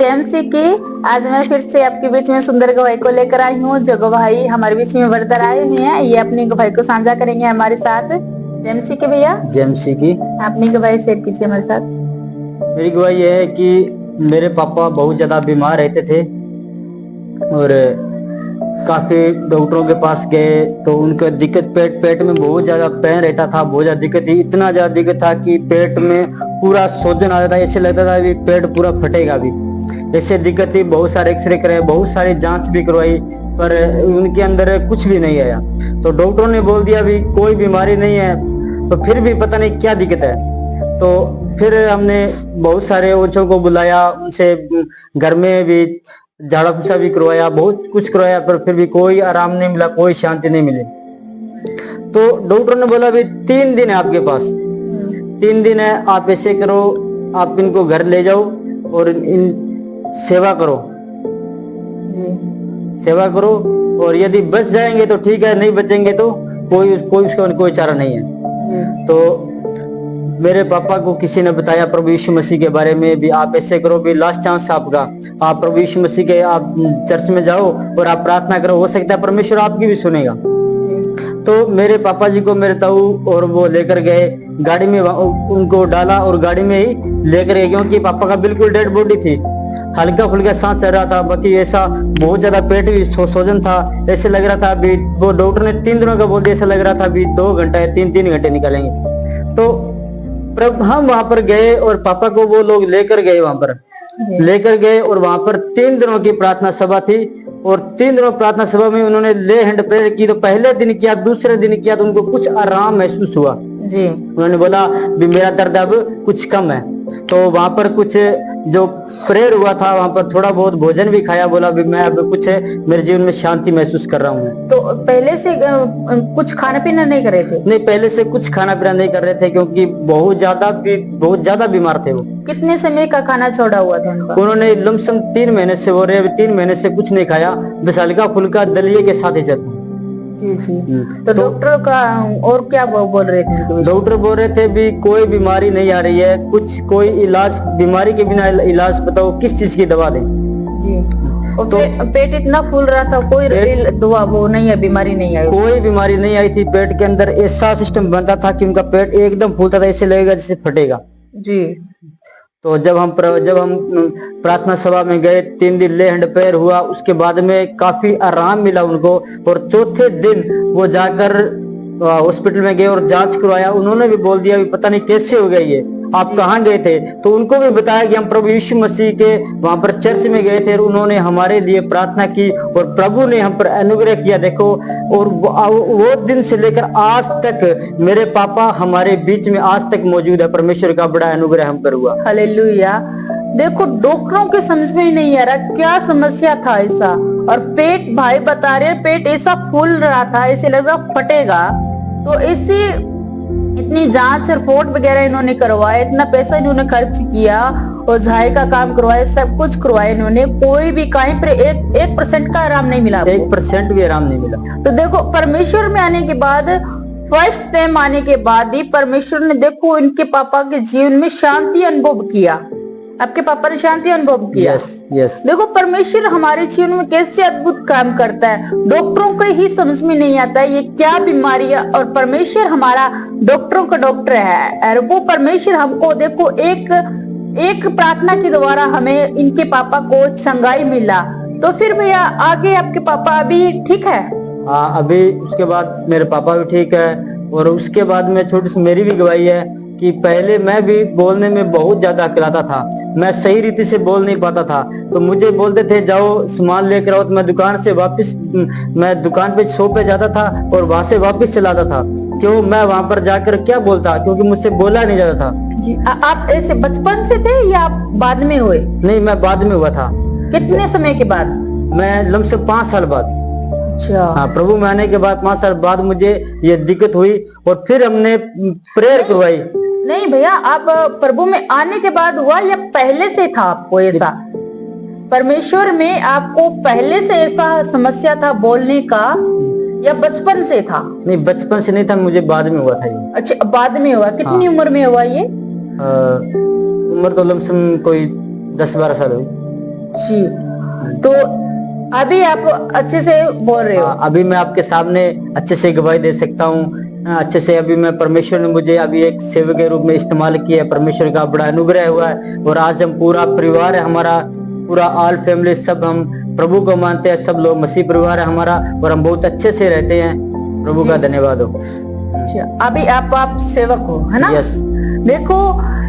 JMC की। आज मैं फिर से आपके बीच में सुंदर गवाही को लेकर आई हूँ। जो गवाही हमारे बीच में बरतर आए हुए हैं, ये अपनी गवाही को साझा करेंगे हमारे साथ। जेएमसी के भैया, जेएमसी की अपनी गवाही शेयर कीजिए हमारे साथ। मेरी गवाही यह है कि मेरे पापा बहुत ज्यादा बीमार रहते थे और काफी डॉक्टरों के पास गए तो उनका दिक्कत पेट में बहुत ज्यादा पेन रहता था। बहुत ज्यादा दिक्कत थी, इतना ज्यादा दिक्कत था कि पेट में पूरा सोजन आ जाता, ऐसे लगता था कि पेट पूरा फटेगा भी। ऐसे दिक्कत थी, बहुत सारे एक्सरे कराए, बहुत सारी जांच भी करवाई, पर उनके अंदर कुछ भी नहीं आया। तो डॉक्टरों ने बोल दिया भी कोई बीमारी नहीं है, तो फिर भी पता नहीं क्या दिक्कत है। तो फिर हमने बहुत सारे ओझों को बुलाया, उनसे घर में भी झाड़ा फूसा भी करवाया, बहुत कुछ करवाया, पर फिर भी कोई आराम नहीं मिला, कोई शांति नहीं मिली। तो डॉक्टर ने बोला भी 3 दिन है आपके पास, 3 दिन है, आप ऐसे करो, आप इनको घर ले जाओ और इन सेवा करो, सेवा करो, और यदि बच जाएंगे तो ठीक है, नहीं बचेंगे तो कोई चारा नहीं है। तो मेरे पापा को किसी ने बताया प्रभु यीशु मसीह के बारे में भी, आप ऐसे करो भी लास्ट चांस आपका, आप प्रभु यीशु मसीह के आप चर्च में जाओ और आप प्रार्थना करो, हो सकता है परमेश्वर आपकी भी सुनेगा। तो मेरे पापा जी को मेरे ताऊ और वो लेकर गए, गाड़ी में उनको डाला और गाड़ी में ही लेकर गए, क्योंकि पापा का बिल्कुल डेड बॉडी थी, हल्का फुल्का सांस चल रहा था, बाकी ऐसा बहुत ज्यादा पेट भी सोजन था, ऐसे लग रहा था अभी वो डॉक्टर ने 3 दिनों का बोल दिया, ऐसा लग रहा था अभी 2 घंटे 3 घंटे निकालेंगे। तो हम वहां पर गए और पापा को वो लोग लेकर गए, वहां पर लेकर गए और वहां पर 3 दिनों की प्रार्थना सभा थी, और 3 दिनों प्रार्थना सभा में उन्होंने ले हैंड प्रेयर की। तो पहले दिन किया, दूसरे दिन किया, तो उनको कुछ आराम महसूस हुआ जी। उन्होंने बोला भी मेरा दर्द अब कुछ कम है। तो वहां पर कुछ जो प्रेयर हुआ था, वहां पर थोड़ा बहुत भोजन भी खाया, बोला भी मैं अब कुछ मेरे जीवन में शांति महसूस कर रहा हूँ। तो पहले से कुछ खाना पीना नहीं कर रहे थे? नहीं, पहले से कुछ खाना पीना नहीं कर रहे थे, क्योंकि बहुत ज्यादा बीमार थे वो। कितने समय का खाना छोड़ा हुआ था उनका? उन्होंने लमसम 3 महीने से हो रहे, 3 महीने से कुछ नहीं खाया, बस हल्का फुल्का दलिए के साथ ही चलता। जी जी। तो डॉक्टर का और क्या बोल रहे थे? डॉक्टर बोल रहे थे भी कोई बीमारी नहीं आ रही है, कोई इलाज, बीमारी के बिना इलाज बताओ किस चीज की दवा दें जी। और तो पेट इतना फूल रहा था, कोई दवा वो नहीं है, बीमारी नहीं आई, कोई बीमारी नहीं आई थी। पेट के अंदर ऐसा सिस्टम बनता था कि उनका पेट एकदम फूलता था, ऐसे लगेगा जैसे फटेगा जी। तो जब हम प्रार्थना सभा में गए, 3 दिन ले हैंड प्रेयर हुआ, उसके बाद में काफी आराम मिला उनको, और चौथे दिन वो जाकर हॉस्पिटल में गए और जांच करवाया। उन्होंने भी बोल दिया भी पता नहीं कैसे हो गई है, आप कहाँ गए थे? तो उनको भी बताया कि हम प्रभु यीशु मसीह के वहां पर चर्च में गए थे, और उन्होंने हमारे लिए प्रार्थना की और प्रभु ने हम पर अनुग्रह किया। देखो, और वो दिन से लेकर आज तक मेरे पापा हमारे बीच में आज तक मौजूद है। परमेश्वर का बड़ा अनुग्रह हम पर हुआ। हालेलुया। देखो, डॉक्टरों के समझ में ही नहीं आ रहा क्या समस्या था ऐसा, और पेट, भाई बता रहे पेट ऐसा फूल रहा था, ऐसे लग रहा फटेगा। तो ऐसी इतनी जांच रिपोर्ट वगैरह इन्होंने करवाया, इतना पैसा इन्होंने खर्च किया, और झाई का काम करवाया, सब कुछ करवाया इन्होंने, कोई भी कहीं पर 1% का आराम नहीं मिला, 1% भी आराम नहीं मिला। तो देखो, परमेश्वर में आने के बाद, फर्स्ट टाइम आने के बाद ही परमेश्वर ने देखो इनके पापा के जीवन में शांति अनुभव किया। आपके पापा ने शांति अनुभव किया। यस। देखो, परमेश्वर हमारे जीवन में कैसे अद्भुत काम करता है, डॉक्टरों को ही समझ में नहीं आता है ये क्या बीमारी है, और परमेश्वर हमारा डॉक्टरों का डॉक्टर है, और वो परमेश्वर हमको देखो एक प्रार्थना के द्वारा हमें इनके पापा को चंगाई मिला। तो फिर भैया आगे आपके पापा अभी ठीक है? हाँ, अभी उसके बाद मेरे पापा भी ठीक है। और उसके बाद में छोटी सी मेरी भी गवाही है कि पहले मैं भी बोलने में बहुत ज्यादा अकलाता था, मैं सही रीति से बोल नहीं पाता था। तो मुझे बोलते थे जाओ सामान लेकर आओ, तो मैं दुकान पे शॉप पे जाता था और वहां से वापस चलाता था। क्यों? मैं वहां पर जाकर क्या बोलता, क्योंकि मुझसे बोला नहीं जाता था जी। आप ऐसे बचपन से थे या आप बाद में हुए? नहीं, मैं बाद में हुआ था। कितने समय के बाद? मैं लमसम 5 साल बाद। अच्छा। हाँ, प्रभु में आने के बाद 5 साल बाद मुझे ये दिक्कत हुई, और फिर हमने प्रेयर करवाई। नहीं भैया, आप प्रभु में आने के बाद हुआ या पहले से था आपको ऐसा? परमेश्वर में आपको पहले से ऐसा समस्या था बोलने का, या बचपन से था? नहीं, बचपन से नहीं था, मुझे बाद में हुआ था ये। अच्छा, बाद में हुआ। कितनी हाँ। उम्र में हुआ ये? उम्र तो लमसम कोई 10-12 साल हुई। जी। तो अभी आप अच्छे से बोल रहे हो। अभी मैं आपके सामने अच्छे से गवाही दे सकता हूँ। अच्छे से अभी मैं परमेश्वर ने मुझे अभी एक सेवक के रूप में इस्तेमाल किया है। परमेश्वर का बड़ा अनुग्रह हुआ है और आज हम पूरा परिवार है हमारा, पूरा ऑल फैमिली सब हम प्रभु को मानते हैं। सब लोग मसीह परिवार है हमारा और हम बहुत अच्छे से रहते हैं। प्रभु का धन्यवाद हो। अच्छा, अभी आप सेवक हो, है ना? यस। देखो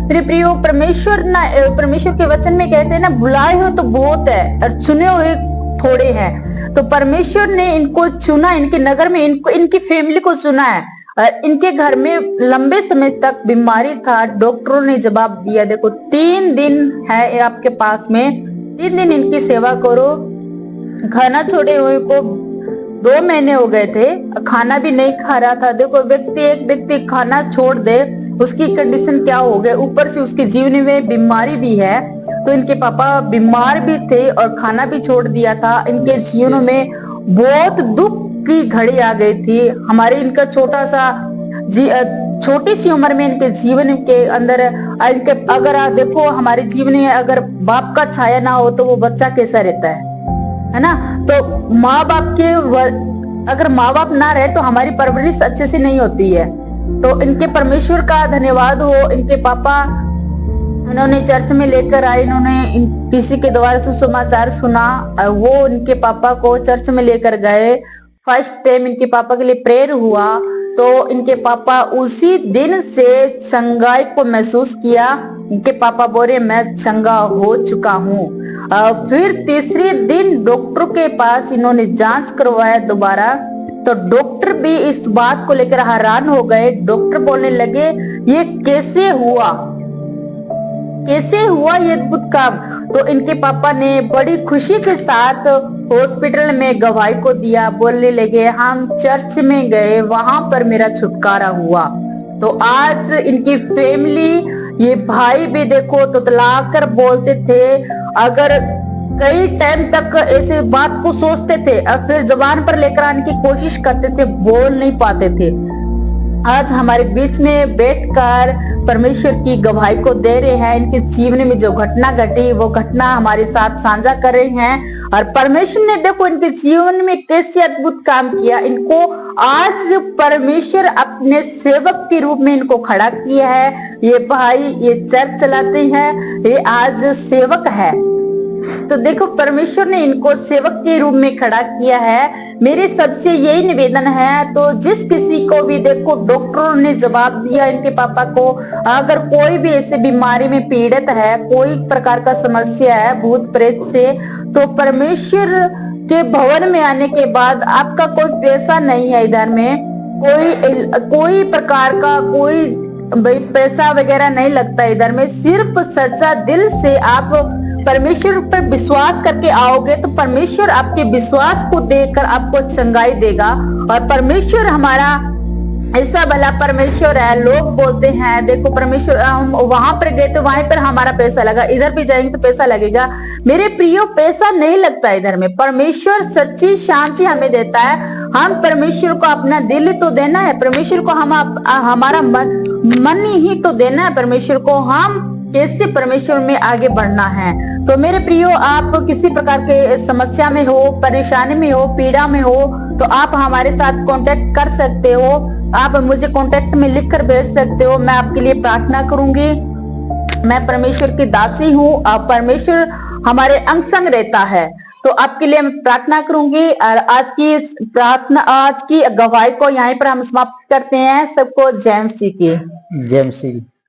मेरे प्रियो, परमेश्वर के वचन में कहते हैं ना, बुलाए हो तो बहुत है और चुने हुए थोड़े हैं। तो परमेश्वर ने इनको चुना, इनके नगर में इनकी फैमिली को चुना है। और इनके घर में लंबे समय तक बीमारी था, डॉक्टरों ने जवाब दिया देखो 3 दिन है आपके पास में, 3 दिन इनकी सेवा करो। खाना छोड़े हुए को 2 महीने हो गए थे, खाना भी नहीं खा रहा था। देखो एक व्यक्ति खाना छोड़ दे, उसकी कंडीशन क्या हो गई, ऊपर से उसके जीवन में बीमारी भी है। तो इनके पापा बीमार भी थे और खाना भी छोड़ दिया था। इनके जीवन में बहुत दुख की घड़ी आ गई थी। हमारे इनका छोटी सी उम्र में इनके जीवन के अंदर अगर आप देखो, हमारे जीवन में अगर बाप का छाया ना हो तो वो बच्चा कैसा रहता है ना? तो माँ बाप के अगर माँ बाप ना रहे तो हमारी परवरिश अच्छे से नहीं होती है। तो इनके परमेश्वर का धन्यवाद हो। इनके पापा इन्होंने चर्च में लेकर आए, इन्होंने किसी के द्वारा सुसमाचार सुना और वो इनके पापा को चर्च में लेकर गए। फर्स्ट टाइम इनके पापा के लिए प्रेयर हुआ तो इनके पापा उसी दिन से चंगाई को महसूस किया। इनके पापा बोले मैं चंगा हो चुका हूँ। फिर तीसरे दिन डॉक्टर के पास इन्होंने जांच करवाया दोबारा, तो डॉक्टर भी इस बात को लेकर हैरान हो गए। डॉक्टर बोलने लगे ये कैसे हुआ ये अद्भुत काम? तो इनके पापा ने बड़ी खुशी के साथ हॉस्पिटल में गवाही को दिया। बोलने लगे हम चर्च में गए, वहां पर मेरा छुटकारा हुआ। तो आज इनकी फैमिली, ये भाई भी देखो तुतलाकर बोलते थे, अगर कई टाइम तक ऐसे बात को सोचते थे और फिर जुबान पर लेकर आने की कोशिश करते थे, बोल नहीं पाते थे। आज हमारे बीच में बैठकर परमेश्वर की गवाही को दे रहे हैं। इनके जीवन में जो घटना घटी वो घटना हमारे साथ साझा कर रहे हैं और परमेश्वर ने देखो इनके जीवन में कैसे अद्भुत काम किया। इनको आज परमेश्वर अपने सेवक के रूप में इनको खड़ा किया है। ये भाई ये चर्च चलाते हैं, ये आज सेवक है। तो देखो परमेश्वर ने इनको सेवक के रूप में खड़ा किया है। मेरे सबसे यही निवेदन है, तो जिस किसी को भी देखो डॉक्टरों ने जवाब दिया इनके पापा को, अगर कोई भी ऐसे बीमारी में पीड़ित है, कोई प्रकार का समस्या है भूत प्रेत से, तो परमेश्वर के भवन में आने के बाद आपका कोई पैसा नहीं है इधर में, कोई प्रकार का कोई पैसा वगैरह नहीं लगता इधर में। सिर्फ सच्चा दिल से आप परमेश्वर पर विश्वास करके आओगे तो परमेश्वर आपके विश्वास को देखकर आपको चंगाई देगा। और परमेश्वर हमारा ऐसा भला परमेश्वर है। लोग बोलते हैं देखो परमेश्वर, हम वहां पर गए तो वहां पर हमारा पैसा लगा, इधर भी जाएंगे तो पैसा लगेगा। मेरे प्रियो, पैसा नहीं लगता इधर में। परमेश्वर सच्ची शांति हमें देता है। हम परमेश्वर को अपना दिल तो देना है, परमेश्वर को हम हमारा मन ही तो देना है परमेश्वर को। हम कैसे परमेश्वर में आगे बढ़ना है। तो मेरे प्रियो, आप किसी प्रकार के समस्या में हो, परेशानी में हो, पीड़ा में हो, तो आप हमारे साथ कांटेक्ट कर सकते हो। आप मुझे कांटेक्ट में लिखकर भेज सकते हो, मैं आपके लिए प्रार्थना करूंगी। मैं परमेश्वर की दासी हूँ और परमेश्वर हमारे अंग संग रहता है। तो आपके लिए मैं प्रार्थना करूंगी। और आज की गवाही को यहीं पर हम समाप्त करते हैं। सबको जय मसीह की। जय मसीह।